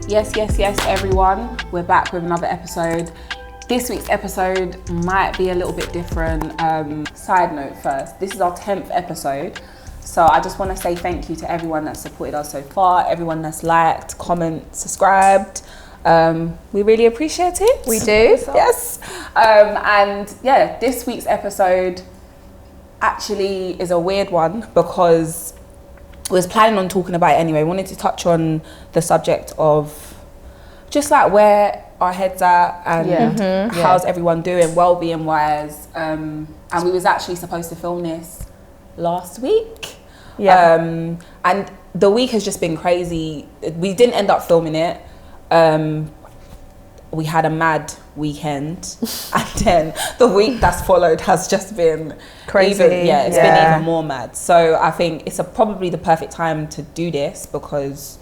Yes, everyone. We're back with another episode. This week's episode might be a little bit different. Side note first, this is our 10th episode. So I just want to say thank you to everyone that's supported us so far, everyone that's liked, comment, subscribed. We really appreciate it. We do. Yes. And yeah, this week's episode actually is a weird one because I was planning on talking about it anyway. I wanted to touch on the subject of just like where our heads at and how's everyone doing well-being wise. And we was actually supposed to film this last week. And the week has just been crazy. We didn't end up filming it. We had a mad weekend, and then the week that's followed has just been crazy. Been even more mad. So I think it's probably the perfect time to do this because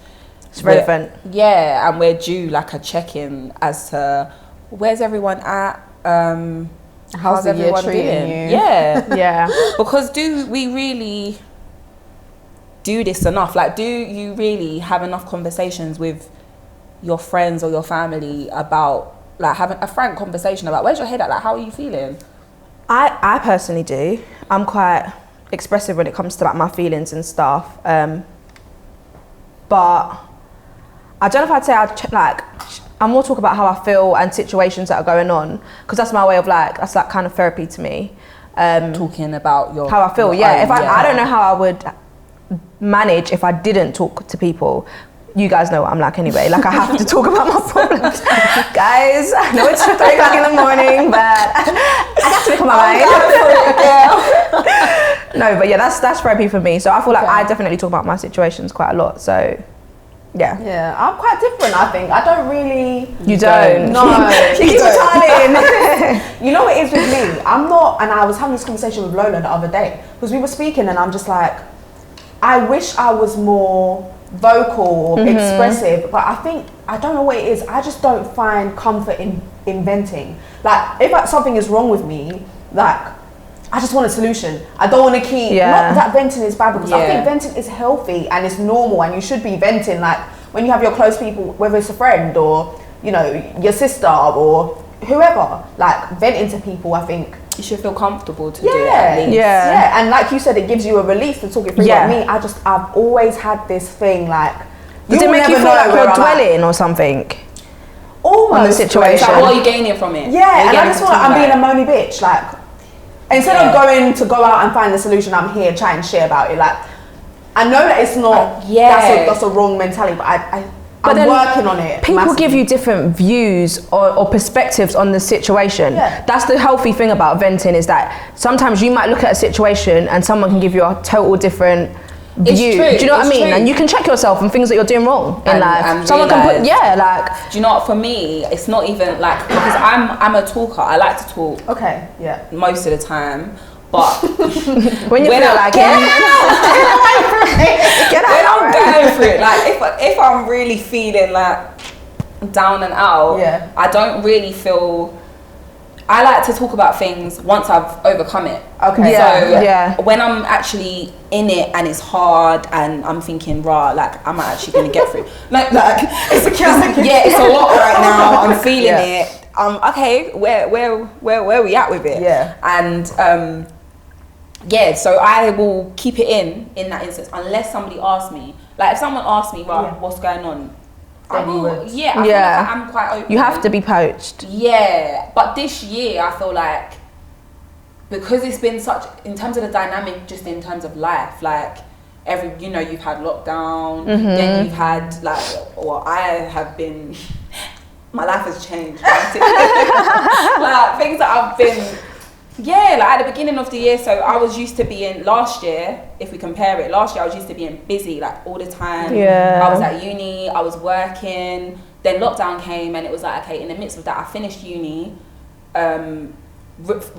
it's relevant. And we're due like a check-in as to where's everyone at. How's the everyone year treating doing? you? Yeah. Because do we really do this enough? Like, do you really have enough conversations with your friends or your family about like having a frank conversation about where's your head at, like how are you feeling? I personally do. I'm quite expressive when it comes to like my feelings and stuff, but I don't know if I'd say I'm more talk about how I feel and situations that are going on, because that's my way of that's like kind of therapy to me. Talking about how I feel. I don't know how I would manage if I didn't talk to people. You guys know what I'm like anyway. Like I have to talk about my problems. Guys, I know it's 3 o'clock in the morning, but I have to make my mind. No, but yeah, that's therapy for me. So I feel like I definitely talk about my situations quite a lot. So yeah. Yeah, I'm quite different, I think. I don't really... You don't? No. You keep retiring. You know what it is with me? I'm not... And I was having this conversation with Lola the other day, because we were speaking and I'm just like, I wish I was more vocal or expressive, but I don't know what it is. I just don't find comfort in venting. Like, if something is wrong with me, like, I just want a solution. I don't want to keep, not that venting is bad, because I think venting is healthy and it's normal and you should be venting, like when you have your close people, whether it's a friend or, you know, your sister or whoever, like venting to people, I think you should feel comfortable to do it at least. Yeah, and like you said, it gives you a release to talk it through. Like me, I've always had this thing like, does it make you feel like you're dwelling or something? Almost. On the situation. Like, what are you gaining from it? Yeah, and I just feel like I'm being a moany bitch. Like, instead of go out and find the solution, I'm here chatting shit about it. Like, I know that it's not, that's a wrong mentality, but I'm working on it. People massively give you different views or perspectives on the situation. Yeah. That's the healthy thing about venting, is that sometimes you might look at a situation and someone can give you a total different view. Do you know what I mean? True. And you can check yourself on things that you're doing wrong in life. And someone can put, do you know what, for me, it's not even like, because I'm a talker, I like to talk. Okay, yeah. Most of the time. But when you feel like get out, when I'm going through it, like if I'm really feeling like down and out, I don't really feel. I like to talk about things once I've overcome it. Okay. So when I'm actually in it and it's hard and I'm thinking, like I'm actually gonna get through. Like it's it's a lot right now. I'm feeling it. Okay, where we at with it? Yeah. And so I will keep it in that instance unless somebody asks me. Like if someone asks me, what's going on? I feel like I'm quite open. You have to be poached. Yeah, but this year I feel like, because it's been such, in terms of the dynamic, just in terms of life, like you've had lockdown, then you've had I have been, my life has changed. Like things that I've been, like at the beginning of the year, so I was used to being, last year, if we compare it, last year I was used to being busy like all the time. I was at uni, I was working, then lockdown came and it was like, okay, in the midst of that I finished uni,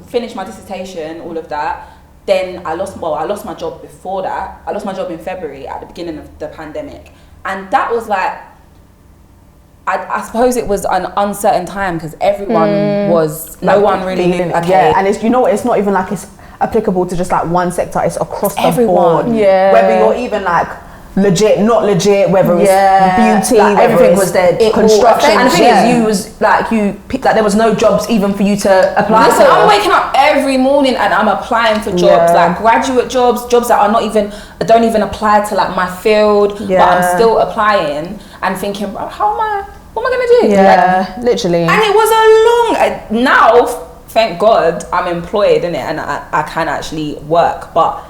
finished my dissertation, all of that. Then I lost my job before that. I lost my job in February at the beginning of the pandemic, and that was like, I suppose it was an uncertain time because everyone was, no one really knew. Okay. And it's, it's not even like it's applicable to just like one sector, it's across the board. Yeah. Whether you're even like legit, not legit, whether it's beauty, like everything was there. Construction. And the thing is, you was like there was no jobs even for you to apply. Listen, for. I'm waking up every morning and I'm applying for jobs, like graduate jobs that are not even, don't even apply to like my field, but I'm still applying and thinking, bro, what am I gonna do? Yeah, like, literally. And it was a long. Now, thank God, I'm employed in it and I can actually work, but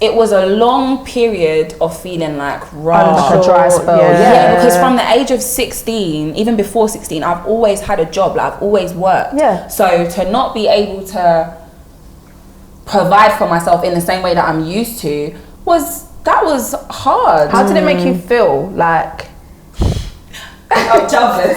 it was a long period of feeling like raw. Like a dry spell. Yeah, because from the age of 16, even before 16, I've always had a job, like I've always worked. Yeah. So to not be able to provide for myself in the same way that I'm used to was hard. How did it make you feel? Like, I'm jobless.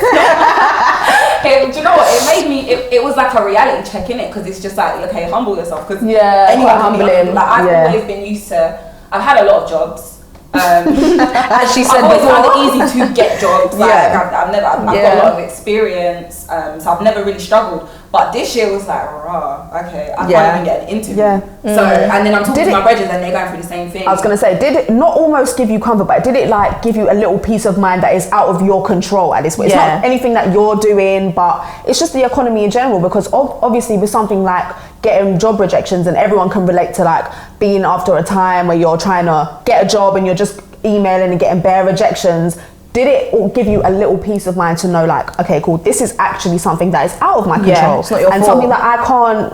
Do you know what? It made me. It was like a reality check, innit? Because it's just like, okay, humble yourself. Because quite humbling. Like I've always been used to. I've had a lot of jobs. As she said I've always before, found it easy to get jobs. Like I've got a lot of experience, so I've never really struggled. But this year was like, raw. Okay, I can't even get an interview. So and then I'm talking to my brothers and they're going through the same thing. I was gonna say, did it not almost give you comfort, but did it like give you a little peace of mind that is out of your control at this point? It's not anything that you're doing, but it's just the economy in general. Because obviously with something like getting job rejections, and everyone can relate to like being after a time where you're trying to get a job and you're just emailing and getting bare rejections. Did it give you a little peace of mind to know like, okay, cool, this is actually something that is out of my control, it's not your and fault. something that I can't,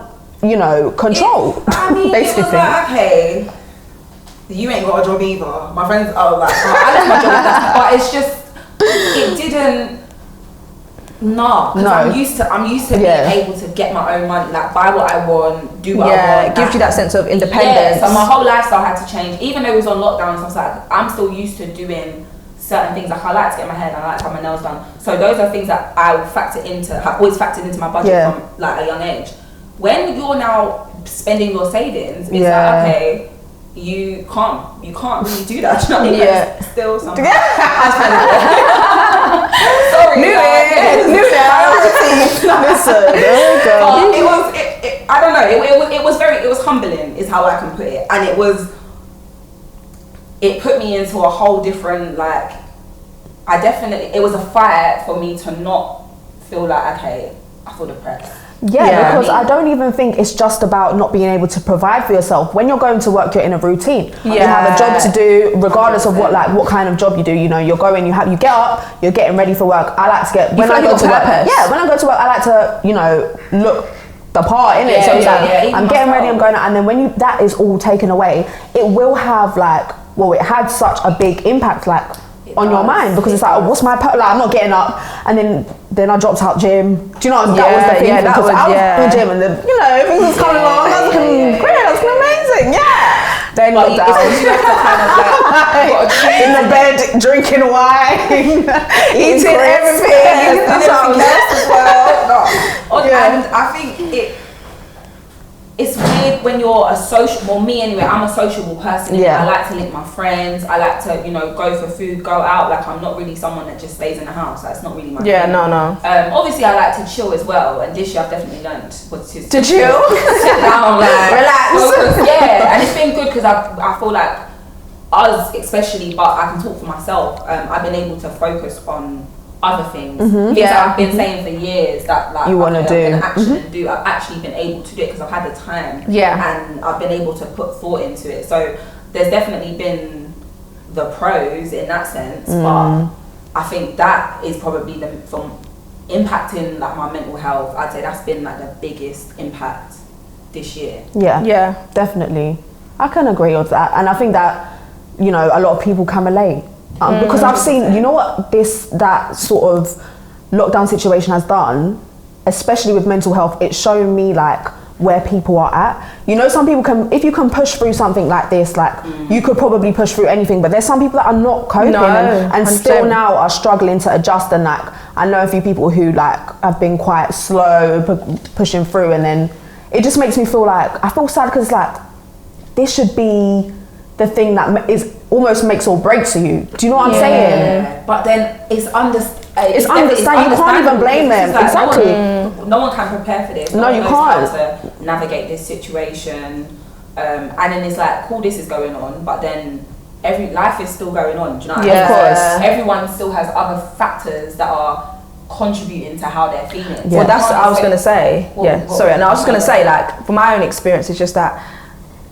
control. I mean, basically. it was like, okay, you ain't got a job either. My friends are like, I left my job, but it's just, it didn't. No, I'm used to being able to get my own money, like buy what I want, do what I want. It gives you that sense of independence. So my whole lifestyle had to change, even though it was on lockdown. So I was like, I'm still used to doing certain things. Like I like to get my hair done, I like to have my nails done. So those are things that I have always factored into my budget from like a young age. When you're now spending your savings, it's like, okay, you can't really do that. Do you know what I mean? Like, still something. Sorry, Knew that. Listen, there we go. I don't know. It was humbling, is how I can put it, and it put me into a whole different, like, it was a fight for me to not feel like, okay, I feel depressed. Yeah, because I don't even think it's just about not being able to provide for yourself. When you're going to work, you're in a routine. You have a job to do, regardless of what kind of job you do. You know, you're going, you get up, you're getting ready for work. I like to get when I go to work. Yeah, when I go to work, I like to look the part in it. So it's like I'm getting ready, I'm going out, and then when that is all taken away, it will have it had such a big impact on your mind, because it's like, what's my I'm not getting up, and then I dropped out gym. Do you know that was the thing? Because I was in the gym and everything was coming along. That's looking great. That's looking amazing. Yeah. Then got down. In the bed, drinking wine, eating everything. As well. And I think it's weird when you're a social. Well, me anyway. I'm a sociable person. I like to link my friends. I like to, go for food, go out. Like I'm not really someone that just stays in the house. That's not really my thing. No. Obviously, I like to chill as well. And this year, I've definitely learned what to chill, sit down, relax, focus. And it's been good because I feel like us, especially, but I can talk for myself. I've been able to focus on other things. I've been saying for years that you want to do. I've actually been able to do it because I've had the time. And I've been able to put thought into it. So there's definitely been the pros in that sense, but I think that is probably from impacting like my mental health. I'd say that's been like the biggest impact this year. Yeah, definitely. I can agree with that, and I think that a lot of people can relate. Because I've seen, what that sort of lockdown situation has done, especially with mental health, it's shown me like where people are at. Some people if you can push through something like this, you could probably push through anything, but there's some people that are not coping and still now are struggling to adjust, and I know a few people who have been quite slow pushing through, and then it just makes me feel like, I feel sad because this should be the thing that is almost makes or breaks you. Do you know what I'm saying? But then it's understand. You can't even blame them. Exactly. No one can prepare for this. No, you can't. How to navigate this situation, and then it's like, cool, this is going on, but then life is still going on. Do you know what Yeah, I mean? of course. Everyone still has other factors that are contributing to how they're feeling. Well, that's what I was going to say. Sorry, and I was just going to say, like, from my own experience, it's just that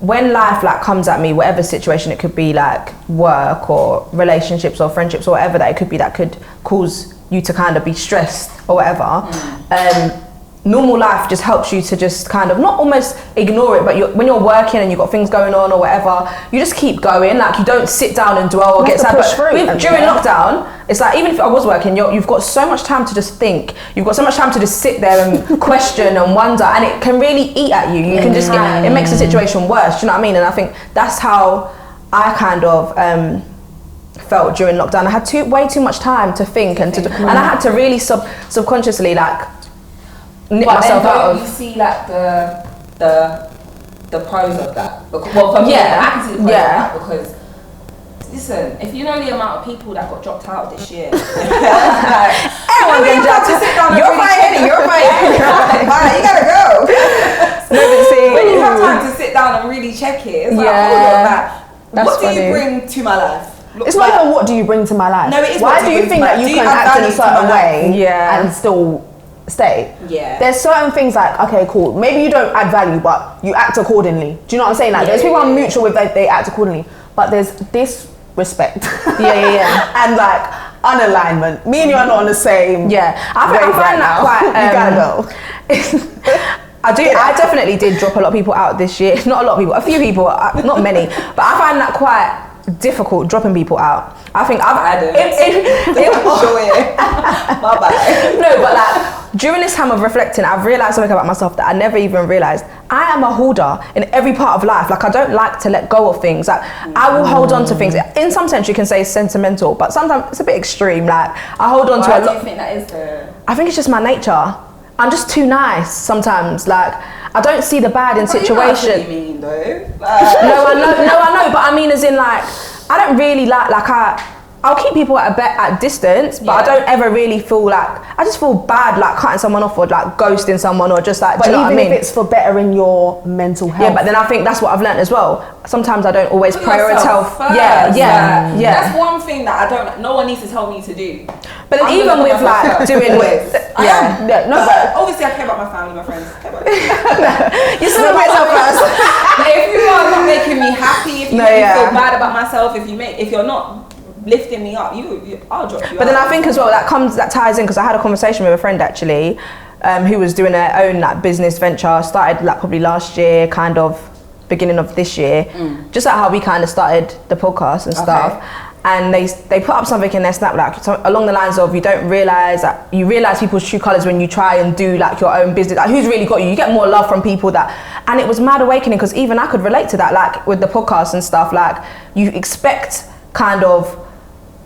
when life like comes at me, whatever situation it could be, like work or relationships or friendships or whatever that it could be, that could cause you to kind of be stressed or whatever, normal life just helps you to just kind of not almost ignore it, but when you're working and you've got things going on or whatever, you just keep going. Like, you don't sit down and dwell or get sad. But during lockdown, it's like, even if I was working, you've got so much time to just think. You've got so much time to just sit there and question and wonder, and it can really eat at you. You can just it makes the situation worse. Do you know what I mean? And I think that's how I kind of felt during lockdown. I had way too much time to think and I had to really subconsciously like nip myself out of. You see like the pros of that. Because, well, for me, I can see the pros of that because. Listen, if you know the amount of people that got dropped out this year, everyone getting dropped out. You're fine, you gotta go. When you have time to sit down and really check it, it's like, hold on, what do you bring to my life? It's not even what do you bring to my life. No, it is. Why do you think that you can act in a certain way and still stay? Yeah. There's certain things like, okay, cool, maybe you don't add value, but you act accordingly. Do you know what I'm saying? Like, there's people I'm mutual with, they act accordingly, but there's this respect and like unalignment. Me and you are not on the same I find that quite you gotta go. I definitely did drop a lot of people out this year. Not a lot of people, a few people, not many, but I find that quite difficult, dropping people out. I think I've had my bad. No, but like during this time of reflecting, I've realised something about myself that I never even realised. I am a holder in every part of life. Like, I don't like to let go of things. Like, I will hold on to things. In some sense, you can say it's sentimental, but sometimes it's a bit extreme. Like, I hold on to a lot. Why do you think that is though? I think it's just my nature. I'm just too nice sometimes. Like, I don't see the bad in situations. You know what you mean though? No, I know, but I mean as in like, I don't really like I'll keep people at distance, but I don't ever really feel like, I just feel bad like cutting someone off or like ghosting someone or just like, but do you know even what I mean? if it's for bettering your mental health. Yeah, but then I think that's what I've learned as well. Sometimes I don't always Put prioritize. yourself first. Yeah. That's one thing that no one needs to tell me to do. But then even with like doing with, obviously I care about my family, my friends. You still put yourself first. If you are not making me happy, if you make me feel bad about myself, if you're not lifting me up, I'll drop you. But then I think as well that ties in, because I had a conversation with a friend actually, who was doing her own like business venture, started like probably last year, kind of beginning of this year, just like how we kind of started the podcast and stuff. And they put up something in their snap like along the lines of, you realize people's true colours when you try and do like your own business. Like, who's really got you? You get more love from people and it was mad awakening, because even I could relate to that, like with the podcast and stuff. Like, you expect kind of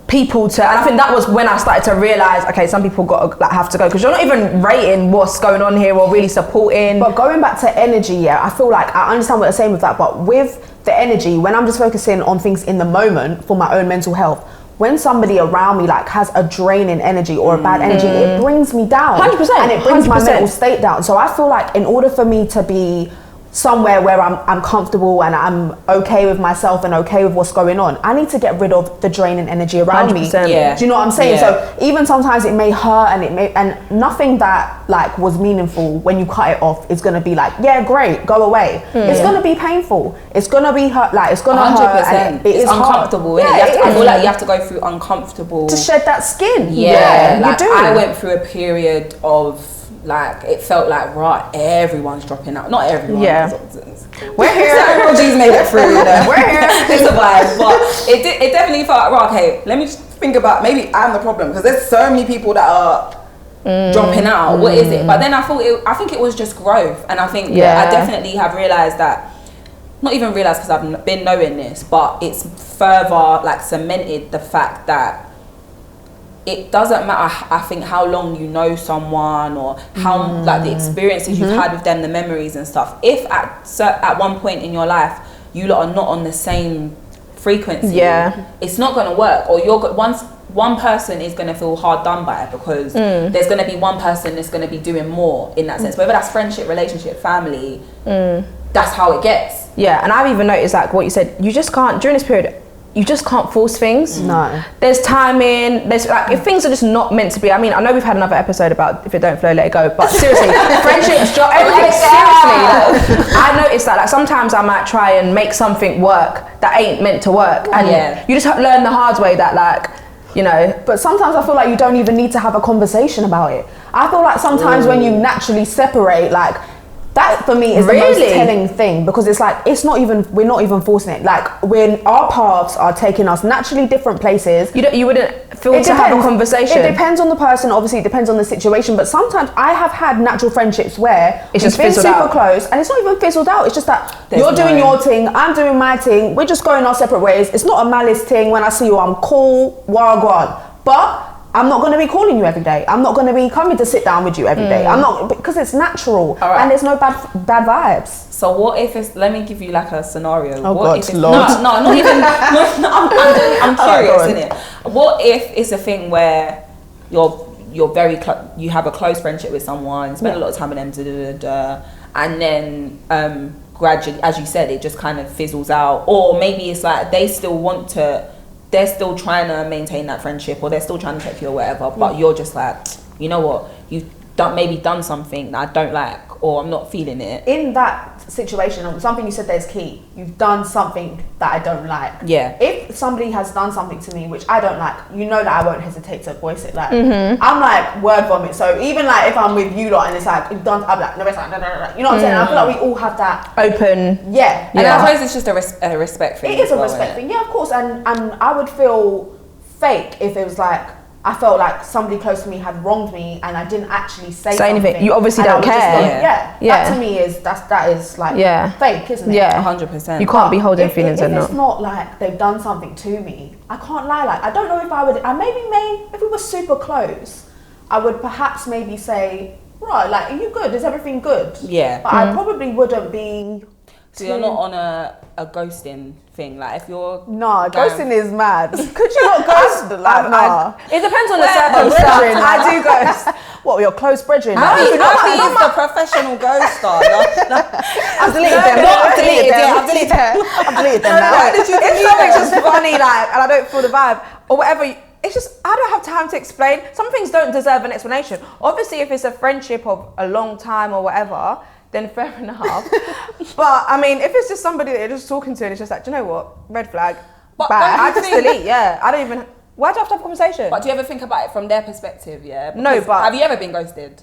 people to, and I think that was when I started to realise, okay, some people have to go, because you're not even rating what's going on here or really supporting. But going back to energy, I feel like I understand what they're saying with that, but with the energy, when I'm just focusing on things in the moment for my own mental health, when somebody around me like has a draining energy or a bad energy, it brings me down. 100%. And it brings 100%. my mental state down. So I feel like in order for me to be somewhere where I'm comfortable and I'm okay with myself and okay with what's going on, I need to get rid of the draining energy around me. Yeah. Do you know what I'm saying? Yeah. So even sometimes it may hurt and nothing that like was meaningful when you cut it off is gonna be like, yeah, great, go away. It's gonna be painful. It's gonna be hurt. Like, it's gonna 100%. hurt. And it's uncomfortable. Yeah, I feel like you have to go through uncomfortable to shed that skin. Yeah, like, you do. I went through a period of like, it felt like, right, everyone's dropping out. Not everyone. Yeah. We're here. Several G's made it through. We're here. It's a vibe, but it definitely felt like, right, okay, let me just think about, maybe I'm the problem, because there's so many people that are dropping out. What is it? But then I think it was just growth, and I think I definitely have realised that. Not even realised because I've been knowing this, but it's further like cemented the fact that it doesn't matter, I think, how long you know someone or how like the experiences you've had with them, the memories and stuff. If at one point in your life you lot are not on the same frequency, it's not going to work. Or one person is going to feel hard done by it, because there's going to be one person that's going to be doing more in that sense. Whether that's friendship, relationship, family, that's how it gets. Yeah, and I've even noticed like what you said, you just can't, during this period, you just can't force things. No. There's timing, there's like, if things are just not meant to be, I mean, I know we've had another episode about if it don't flow, let it go, but seriously, friendships, everything, seriously, like, I noticed that, like, sometimes I might try and make something work that ain't meant to work, and you just learn the hard way that, like, you know. But sometimes I feel like you don't even need to have a conversation about it. I feel like sometimes when you naturally separate, like, that for me is the most telling thing, because it's like, we're not even forcing it. Like, when our paths are taking us naturally different places, you wouldn't feel to have a conversation. It depends on the person, obviously it depends on the situation, but sometimes I have had natural friendships where it's just been super out. Close, and it's not even fizzled out, it's just that you're doing your thing, I'm doing my thing, we're just going our separate ways. It's not a malice thing. When I see you, I'm cool, wagwan, but I'm not going to be calling you every day. I'm not going to be coming to sit down with you every day. I'm not, because it's natural, and there's no bad vibes. So what if it's, let me give you like a scenario. Oh, what God, if it's, Lord. No, not even, I'm curious, innit? What if it's a thing where you're very, you have a close friendship with someone, spend a lot of time with them, and then gradually, as you said, it just kind of fizzles out, or maybe it's like they're still trying to maintain that friendship, or they're still trying to take you or whatever, but you're just like, you know what, you've done something that I don't like, or I'm not feeling it. In that situation, something you said there is key. You've done something that I don't like. Yeah. If somebody has done something to me which I don't like, you know that I won't hesitate to voice it. Like, I'm like word vomit. So even like if I'm with you lot and it's like, you've done, I'm like, no, it's like, no. You know what I'm saying? I feel like we all have that open. Yeah. And I suppose it's just a respect thing. It is a respect thing. Yeah, of course. And I would feel fake if it was like, I felt like somebody close to me had wronged me and I didn't actually say anything. You obviously don't care. That to me is that is like fake, isn't it? Yeah, 100%. You can't be holding feelings and not. If it's not like they've done something to me, I can't lie. Like, I don't know if I would. I maybe if we were super close, I would perhaps maybe say, right, like, are you good? Is everything good? Yeah. But I probably wouldn't be. So you're not on a ghosting thing, like if you're ghosting is mad. Could you not ghost? It depends on the circumstance. I do ghost. What, your close brethren? Abby is the professional ghoster. I've deleted them now. If something's just funny, like, and I don't feel the vibe or whatever, it's just, I don't have time to explain. Some things don't deserve an explanation. Obviously, if it's a friendship of a long time or whatever, then fair enough. But I mean, if it's just somebody that you're just talking to and it's just like, do you know what, red flag, bad. I just delete. I don't even. Why do I have to have a conversation? But do you ever think about it from their perspective? Yeah. No, but have you ever been ghosted?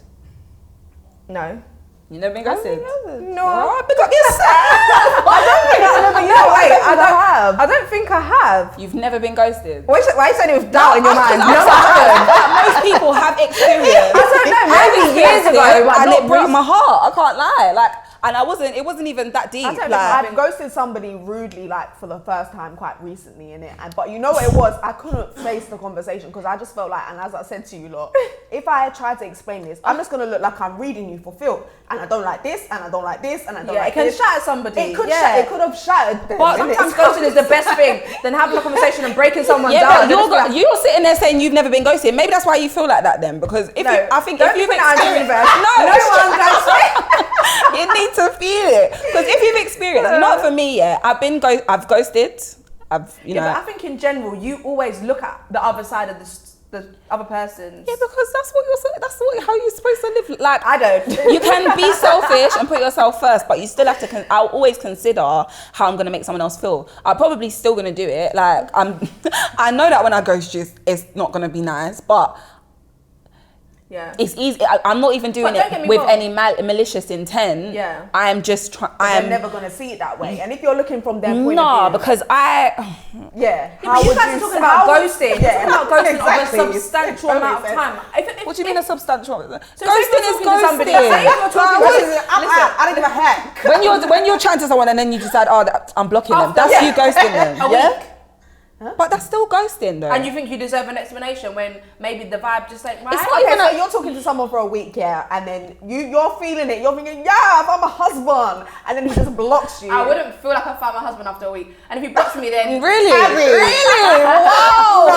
No. You never been ghosted? No. Pick up yourself. I don't think I don't think I have. You've never been ghosted? Why are you saying it with doubt in your mind? No, I haven't. Most people have experience. I don't know. Maybe years ago, and it broke my heart. I can't lie. Like, and it wasn't even that deep. I've ghosted somebody rudely, like, for the first time quite recently, innit? But you know what it was? I couldn't face the conversation because I just felt like, and as I said to you lot, if I tried to explain this, I'm just gonna look like I'm reading you for filth, and I don't like this, and I don't like this, and I don't like this. It can shatter somebody. It could have shattered them. But sometimes ghosting is the best thing than having a conversation and breaking someone down. But you're sitting there saying you've never been ghosted. Maybe that's why you feel like that then, because if you've you need to feel it, because if you've experienced, not for me, I've ghosted. But I think in general, you always look at the other side of the other person. Yeah, because how you're supposed to live. Like, I don't. You can be selfish and put yourself first, but you still have to. I'll always consider how I'm gonna make someone else feel. I'm probably still gonna do it. Like, I know that when I ghost you, it's not gonna be nice, but. Yeah, it's easy. I'm not even doing it with any malicious intent. Yeah, I am just trying. I'm never gonna see it that way. And if you're looking from their point of view, no, because How you guys are talking about ghosting. Yeah, about ghosting over a substantial amount of time. What do you mean a substantial? Ghosting is ghosting. I don't give a heck. When you're chatting to someone and then you decide, I'm blocking them. That's you ghosting them. Yeah. Huh? But that's still ghosting though. And you think you deserve an explanation when maybe the vibe just like, right? It's not even you're talking to someone for a week, and then you're feeling it. You're thinking, I found my husband, and then he just blocks you. I wouldn't feel like I found my husband after a week. And if he blocks me, then really? Whoa!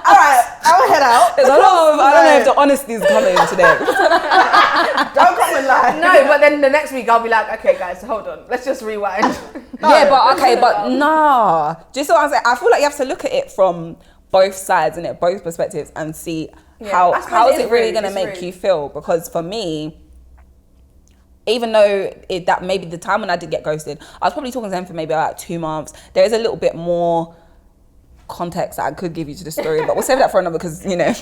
All right. I'll head out. There's a lot of, I don't know if the honesty is coming today. Don't come and lie. No, but then the next week I'll be like, okay, guys, hold on, let's just rewind. Yeah, but okay, but nah. Just what I'm saying, I feel like you have to look at it from both sides, innit? Both perspectives, and see how is it really going to make you feel. Because for me, even though that maybe the time when I did get ghosted, I was probably talking to them for maybe like 2 months. There is a little bit more context that I could give you to the story, but we'll save that for another, because, you know,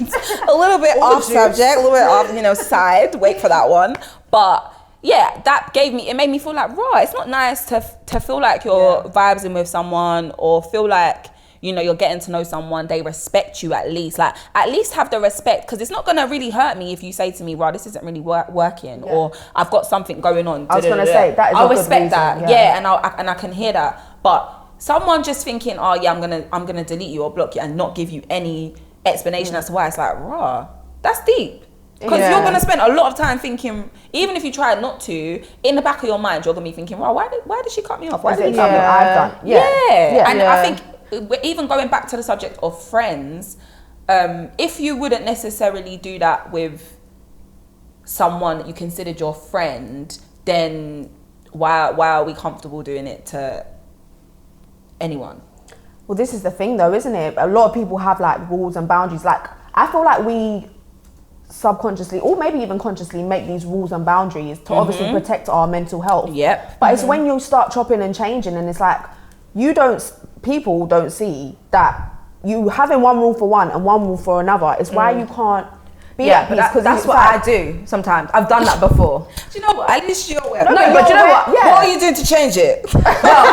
a little bit off subject, a little bit off, you know, side. Wait for that one. But yeah, it made me feel like, raw. It's not nice to feel like you're vibing with someone, or feel like, you know, you're getting to know someone, they respect you at least. Like, at least have the respect, because it's not going to really hurt me if you say to me, "Rah, this isn't really working," or "I've got something going on." I was going to say, that is I'll a good respect reason, that, yeah, and I can hear that. But someone just thinking, "Oh yeah, I'm gonna delete you or block you," and not give you any explanation as to why, it's like, rah, that's deep. Because you're going to spend a lot of time thinking, even if you try not to, in the back of your mind, you're going to be thinking, "Wow, why did she cut me off? Why did he cut me off?" I've done. And I think, even going back to the subject of friends, if you wouldn't necessarily do that with someone that you considered your friend, then why are we comfortable doing it to anyone? Well, this is the thing though, isn't it? A lot of people have like rules and boundaries. Like, I feel like we subconsciously, or maybe even consciously, make these rules and boundaries to obviously protect our mental health. Yep. But it's when you start chopping and changing, and it's like, people don't see that you having one rule for one and one rule for another is why you can't be at peace. Because that's what I do sometimes. I've done that before. Do you know what? At least you're aware. No, but do you know what? Yeah. What are you doing to change it? Well,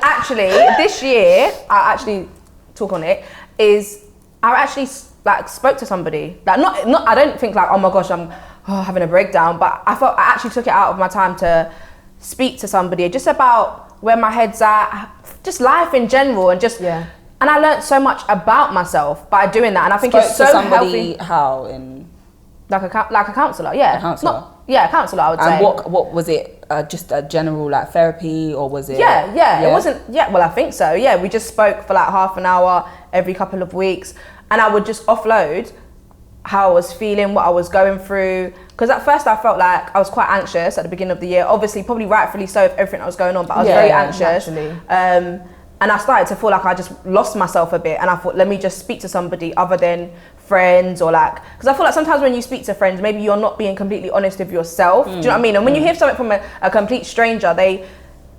actually, this year, I actually talk on it, is I actually like spoke to somebody. Like, not. I don't think like, oh my gosh, I'm having a breakdown, but I actually took it out of my time to speak to somebody just about where my head's at, just life in general, and just and I learned so much about myself by doing that, and I think it's so healthy. How in like a counsellor, yeah, a counsellor, a counsellor, I would say. And what was it? Just a general like therapy, or was it? Yeah. It wasn't. Yeah, well, I think so. Yeah, we just spoke for like half an hour every couple of weeks, and I would just offload how I was feeling, what I was going through. Because at first I felt like I was quite anxious at the beginning of the year. Obviously, probably rightfully so with everything that was going on, but I was very anxious. And I started to feel like I just lost myself a bit. And I thought, let me just speak to somebody other than friends, or like, because I feel like sometimes when you speak to friends, maybe you're not being completely honest with yourself. Do you know what I mean? And when you hear something from a complete stranger, they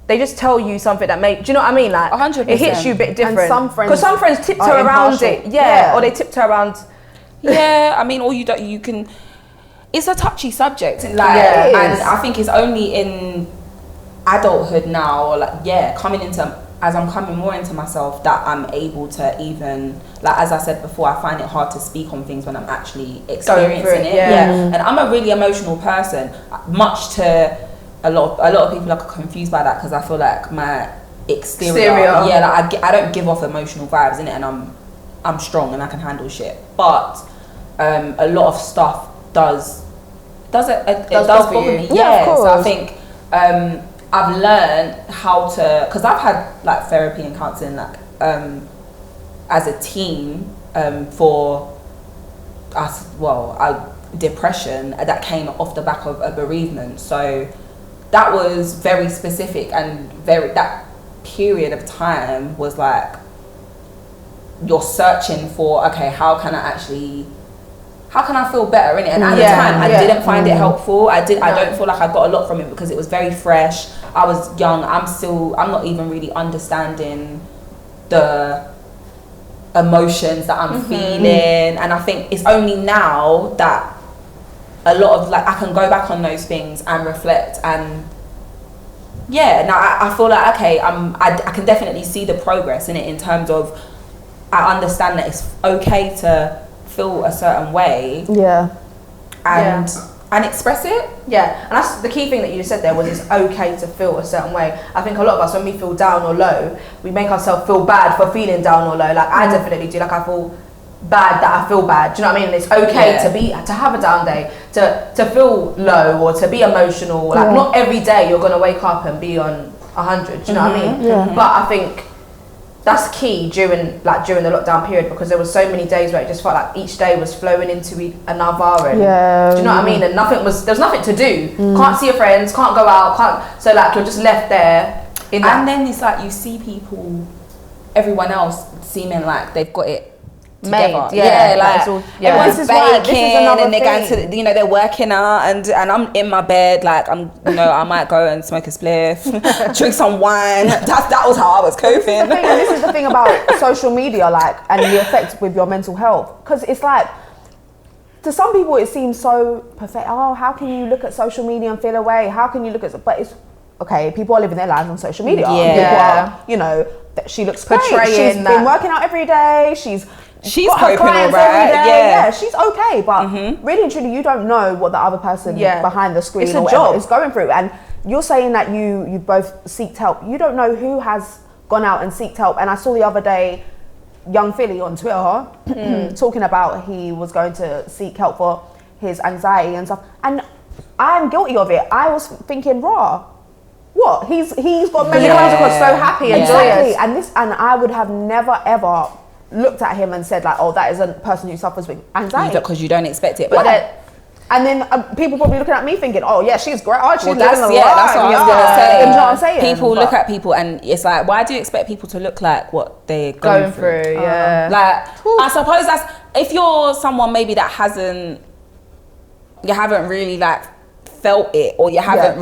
just tell you something that do you know what I mean? Like, 100%. It hits you a bit different. Because some friends tiptoe around it. Or they tiptoe around. Yeah, I mean, you can. It's a touchy subject, like, and I think it's only in adulthood now, or like, as I'm coming more into myself, that I'm able to even, like, as I said before, I find it hard to speak on things when I'm actually experiencing it. And I'm a really emotional person, much to a lot of people are confused by that, because I feel like my exterior. Like I don't give off emotional vibes in it, and I'm strong and I can handle shit, but a lot of stuff does bother me. Of course. So I think I've learned how to, because I've had like therapy and counselling like as a team for us, depression that came off the back of a bereavement. So that was very specific, and that period of time was like, you're searching for, okay, how can I feel better in it? And at the time, I didn't find it helpful. I don't feel like I got a lot from it, because it was very fresh. I was young. I'm not even really understanding the emotions that I'm feeling. And I think it's only now that a lot of, like, I can go back on those things and reflect, and now I feel like, okay, I can definitely see the progress in it, in terms of, I understand that it's okay to feel a certain way, and express it. And that's the key thing that you just said there, was it's okay to feel a certain way. I think a lot of us, when we feel down or low, we make ourselves feel bad for feeling down or low. Like, I definitely do. Like, I feel bad that I feel bad. Do you know what I mean? And it's okay to have a down day, to feel low, or to be emotional. Like, not every day you're gonna wake up and be on 100. Do you know what I mean? But I think that's key during the lockdown period, because there was so many days where it just felt like each day was flowing into another, and do you know what I mean? And there was nothing to do. Can't see your friends, can't go out, so like you're just left there in that. And then it's like you see people, everyone else seeming like they've got it together. Everyone's baking and they're going to, they're working out, and I'm in my bed, like I might go and smoke a spliff, drink some wine. That was how I was coping. This is the thing about social media, like, and the effect with your mental health, because it's like, to some people it seems so perfect. Oh, how can you look at social media and feel away? How can you look at, but it's okay, people are living their lives on social media. People are, she looks great. She's been working out every day. She's coping all right. Yeah, she's okay, but really and truly, you don't know what the other person behind the screen or whatever is going through. And you're saying that you both seeked help. You don't know who has gone out and seeked help. And I saw the other day, young Philly on Twitter talking about he was going to seek help for his anxiety and stuff. And I'm guilty of it. I was thinking, raw. What? He's got mental health, got so happy and joyous. And I would have never ever looked at him and said like, oh, that is a person who suffers with anxiety, because you don't expect it. And then people probably looking at me thinking, oh yeah, she's great. Oh, she's living that's what I was gonna say. You know what I'm saying? People look at people and it's like, why do you expect people to look like what they're going through? I suppose that's, if you're someone maybe that you haven't really like felt it, or you haven't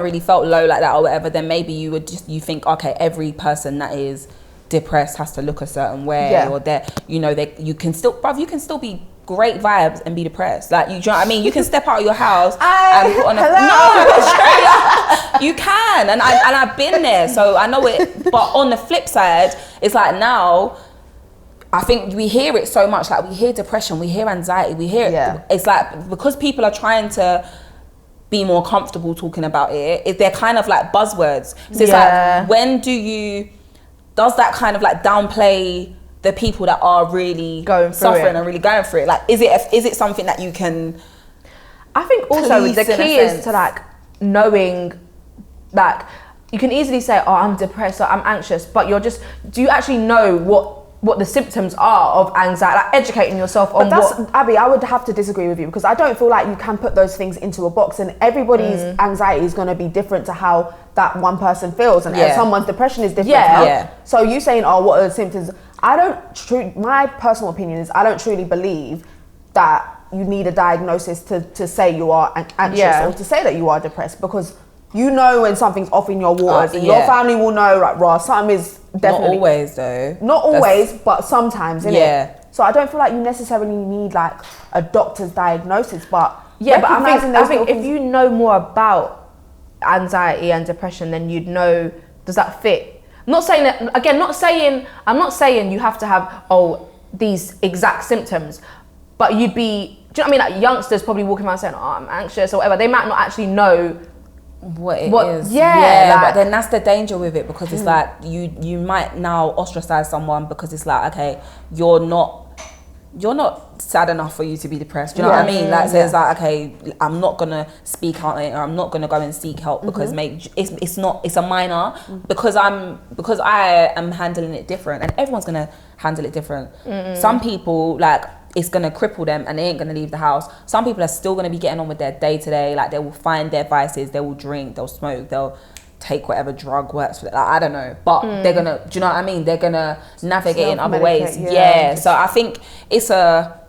really felt low like that or whatever, then maybe you think, okay, every person that is depressed has to look a certain way, or you can still be great vibes and be depressed. Like, you know what I mean? You can step out of your house and put on you can, and I've been there, so I know it. But on the flip side, it's like now, I think we hear it so much. Like, we hear depression, we hear anxiety, we hear it. It's like, because people are trying to be more comfortable talking about it, they're kind of like buzzwords. So it's like, when does that kind of like downplay the people that are really suffering and really going through it? Like, is it something that you can? I think also the key is to like knowing, like, you can easily say, oh, I'm depressed or I'm anxious, but do you actually know what the symptoms are of anxiety, like educating yourself on Abby, I would have to disagree with you, because I don't feel like you can put those things into a box, and everybody's anxiety is going to be different to how that one person feels, and someone's depression is different. So you saying, oh, what are the symptoms? My personal opinion is, I don't truly believe that you need a diagnosis to say you are anxious or to say that you are depressed, because you know when something's off in your waters, and your family will know, like, raw, something is definitely. Not always though. Not always, but sometimes, innit? So I don't feel like you necessarily need like a doctor's diagnosis, but I think if you know more about anxiety and depression, then you'd know, does that fit? I'm not saying you have to have these exact symptoms, but you'd be, do you know what I mean? Like, youngsters probably walking around saying, oh, I'm anxious or whatever. They might not actually know what it is. Like, but then that's the danger with it, because it's like you might now ostracize someone, because it's like, okay, you're not sad enough for you to be depressed. Do you know what I mean? Like, so it's like, okay, I'm not gonna speak out, or I'm not gonna go and seek help, because it's a minor, because I am handling it different, and everyone's gonna handle it different. Some people, like, it's gonna cripple them and they ain't gonna leave the house. Some people are still gonna be getting on with their day to day. Like, they will find their vices, they will drink, they'll smoke, they'll take whatever drug works for them. Like, I don't know, but they're gonna, do you know what I mean? They're gonna navigate in other ways. So I think it's a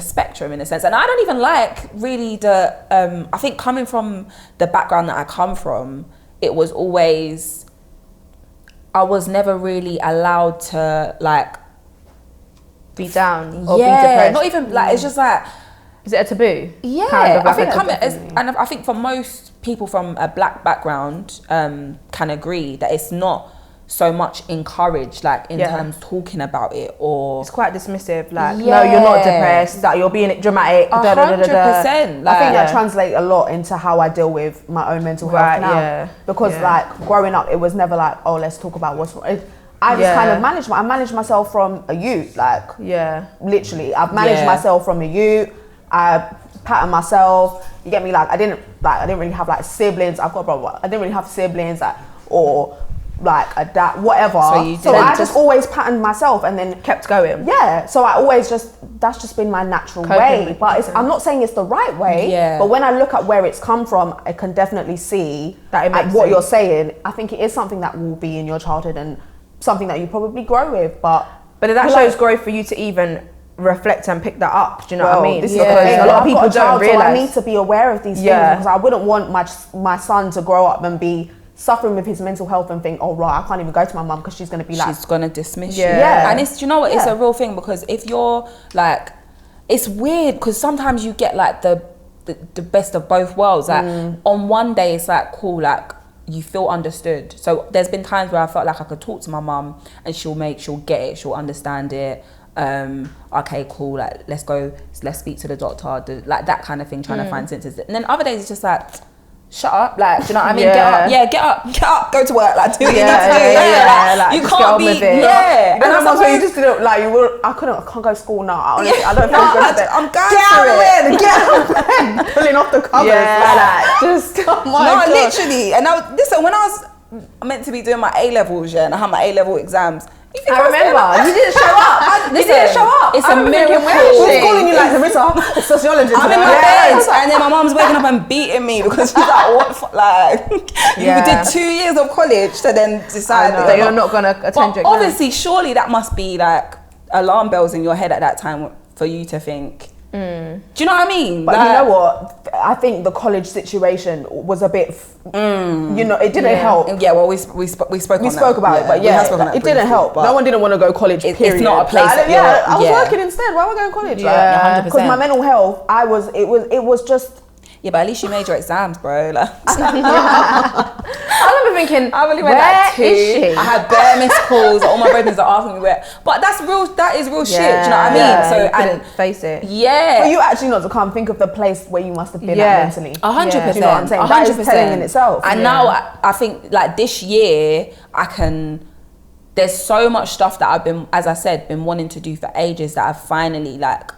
spectrum in a sense, and I don't even like really I think, coming from the background that I come from, it was always, I was never really allowed to like be down or be depressed. Not even like, it's just like, is it a taboo? Yeah, kind of, I think and I think for most people from a black background can agree that it's not so much encouraged, like, in terms talking about it, or it's quite dismissive, like, no, you're not depressed, that you're being dramatic. 100%. I think that translates a lot into how I deal with my own mental health now, because like, growing up, it was never like, oh, let's talk about what's wrong. I just kind of managed myself from a youth, like, literally, I've managed myself from a youth. I pattern myself, you get me? Like, I didn't really have like siblings. I've got a brother. I didn't really have siblings, like, or like adapt, whatever. So I just always patterned myself and then kept going. Yeah. So I always that's just been my natural way. But I'm not saying it's the right way. Yeah. But when I look at where it's come from, I can definitely see that what you're saying. I think it is something that will be in your childhood and something that you probably grow with. But that shows growth for you to even reflect and pick that up. Do you know what I mean? This because a lot of people don't realize. So I need to be aware of these things because I wouldn't want my son to grow up and be suffering with his mental health and think, oh right, I can't even go to my mum because she's going to be she's going to dismiss you. Yeah. And it's, do you know what? It's a real thing because if you're like, it's weird because sometimes you get like the best of both worlds. Like on one day it's like cool, like you feel understood. So there's been times where I felt like I could talk to my mum and she'll get it, she'll understand it. Okay, cool, like let's speak to the doctor, like that kind of thing, trying to find senses. And then other days it's just like, shut up, like, do you know what I mean? Get up, go to work, like do what you need to do. Like, you can't be, and I'm not saying you just didn't, like, I can't go to school now. Honestly, I don't feel good. I'm going get out of bed, pulling off the covers, oh my God. Literally. And listen, when I was meant to be doing my A-levels, and I had my A-level exams, I remember. You didn't show up. You didn't show up. It's a miracle. Who's calling you like Larissa, sociologist? I'm in my bed, and then my mum's waking up and beating me because she's like, "What? Like, you did 2 years of college to then decide that you're not gonna attend your exam." Obviously, surely that must be like alarm bells in your head at that time for you to think. Do you know what I mean? But you know what? I think the college situation was a bit, you know, it didn't help. Yeah, well, we spoke about it, but it didn't help. No one didn't want to go college. Period. It's not a place. I was working instead. Why am I going to college? Yeah, 100%. Because my mental health, it was just. Yeah, but at least you made your exams, bro. Like, I remember thinking, I really went like 2. I had bare missed calls. All my brothers are asking me where. But that is real shit. Do you know what I mean? So I didn't face it. For you actually not to come think of the place where you must have been at mentally. 100%. Do you know what I'm saying? 100%. That is telling in itself. And now I think like this year there's so much stuff that I've been, as I said, been wanting to do for ages that I've finally like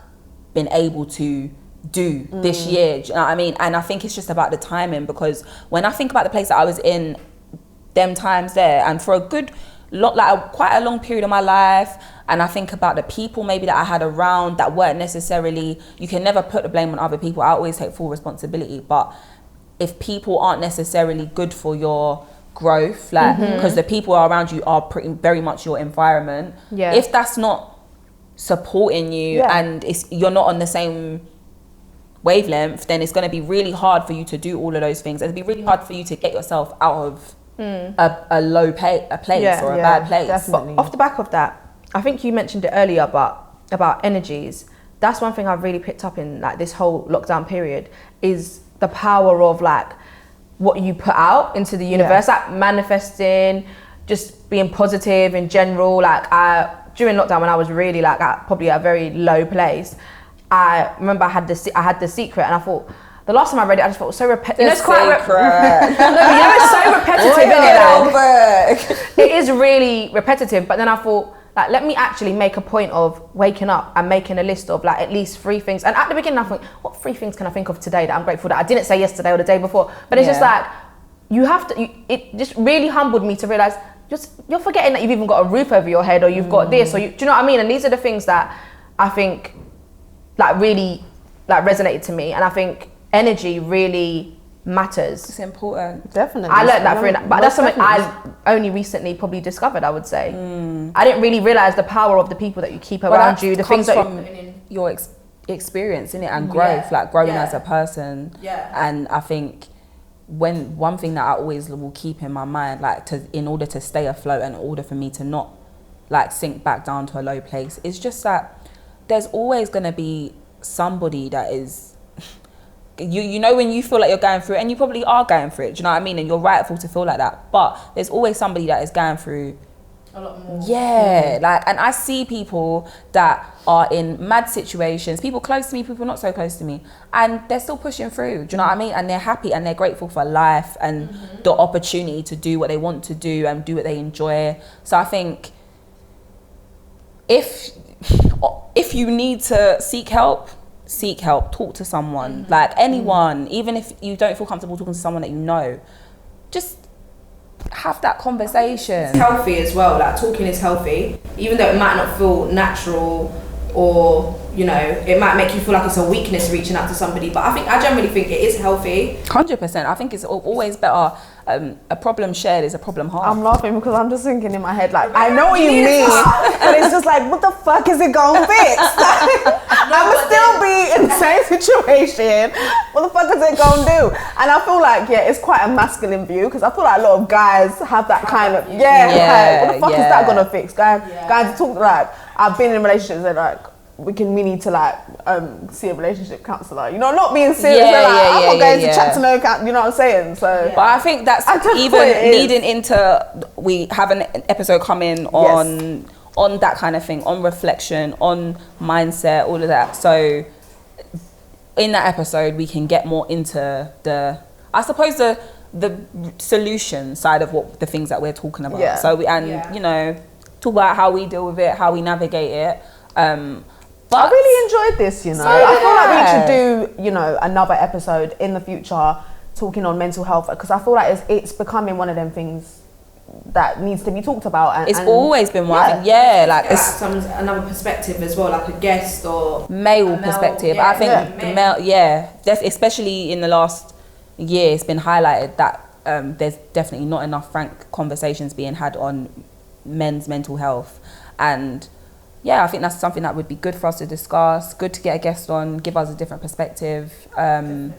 been able to do this year. Do you know what I mean? And I think it's just about the timing, because when I think about the place that I was in them times there, and for a good lot, like quite a long period of my life, and I think about the people maybe that I had around that weren't necessarily, you can never put the blame on other people. I always take full responsibility, but if people aren't necessarily good for your growth, like because the people around you are very much your environment, if that's not supporting you and you're not on the same wavelength, then it's going to be really hard for you to do all of those things. It'll be really hard for you to get yourself out of a low place or a bad place. Definitely. But off the back of that, I think you mentioned it earlier, but about energies, that's one thing I've really picked up in like this whole lockdown period, is the power of like what you put out into the universe, like manifesting, just being positive in general. Like during lockdown, when I was really like at probably a very low place, I remember I had the Secret, and I thought, the last time I read it, I just thought it was so repetitive. You know, it's quite it's so repetitive, isn't it? It is really repetitive, but then I thought, like, let me actually make a point of waking up and making a list of like at least 3 things. And at the beginning, I thought, what 3 things can I think of today that I'm grateful that I didn't say yesterday or the day before? But it's just like, you have to, it just really humbled me to realize you're forgetting that you've even got a roof over your head, or you've got this, or do you know what I mean? And these are the things that I think like really like resonated to me, and I think energy really matters. It's important. Definitely. I learned that but that's something I only recently probably discovered, I would say. I didn't really realize the power of the people that you keep around you, the things that from your experience in it, and growth, like growing as a person. And I think one thing that I always will keep in my mind, like in order to stay afloat and in order for me to not like sink back down to a low place, is just that there's always going to be somebody that is, you know, when you feel like you're going through it, and you probably are going through it, do you know what I mean? And you're rightful to feel like that. But there's always somebody that is going through a lot more. Like, and I see people that are in mad situations, people close to me, people not so close to me, and they're still pushing through, do you know what I mean? And they're happy and they're grateful for life and the opportunity to do what they want to do and do what they enjoy. So I think if you need to seek help, talk to someone, like anyone, even if you don't feel comfortable talking to someone that you know, just have that conversation. It's healthy as well. Like talking is healthy, even though it might not feel natural, or you know, it might make you feel like it's a weakness reaching out to somebody. But I generally think it is healthy. 100%. I think it's always better. A problem shared is a problem halved. I'm laughing because I'm just thinking in my head, like, I know what you mean, but it's just like, what the fuck is it gonna fix? I would still be in the same situation. What the fuck is it gonna do? And I feel like, yeah, it's quite a masculine view, because I feel like a lot of guys have that kind of, like, what the fuck is that gonna fix? Guys talk like, I've been in relationships that like, we need to like see a relationship counsellor, you know, not being serious, I'm not going to chat to no you know what I'm saying. So but I think that's even leading into, we have an episode coming on that kind of thing, on reflection, on mindset, all of that. So in that episode we can get more into the, I suppose, the solution side of what the things that we're talking about. So we, you know, talk about how we deal with it, how we navigate it. But I really enjoyed this, you know. I feel like we should do, you know, another episode in the future talking on mental health, because I feel like it's becoming one of them things that needs to be talked about. And, it's always been one. I think, like it's another perspective as well, like a guest or male perspective. I think the male, especially in the last year, it's been highlighted that there's definitely not enough frank conversations being had on men's mental health. And I think that's something that would be good for us to discuss, good to get a guest on, give us a different perspective. And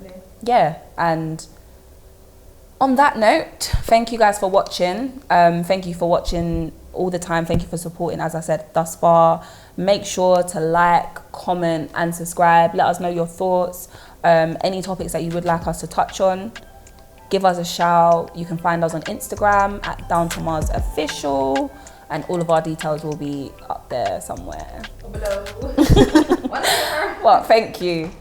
on that note, thank you guys for watching. Thank you for watching all the time. Thank you for supporting, as I said, thus far. Make sure to like, comment and subscribe. Let us know your thoughts. Any topics that you would like us to touch on, give us a shout. You can find us on Instagram at Down to Mars Official. And all of our details will be up there somewhere. Below. Well, thank you.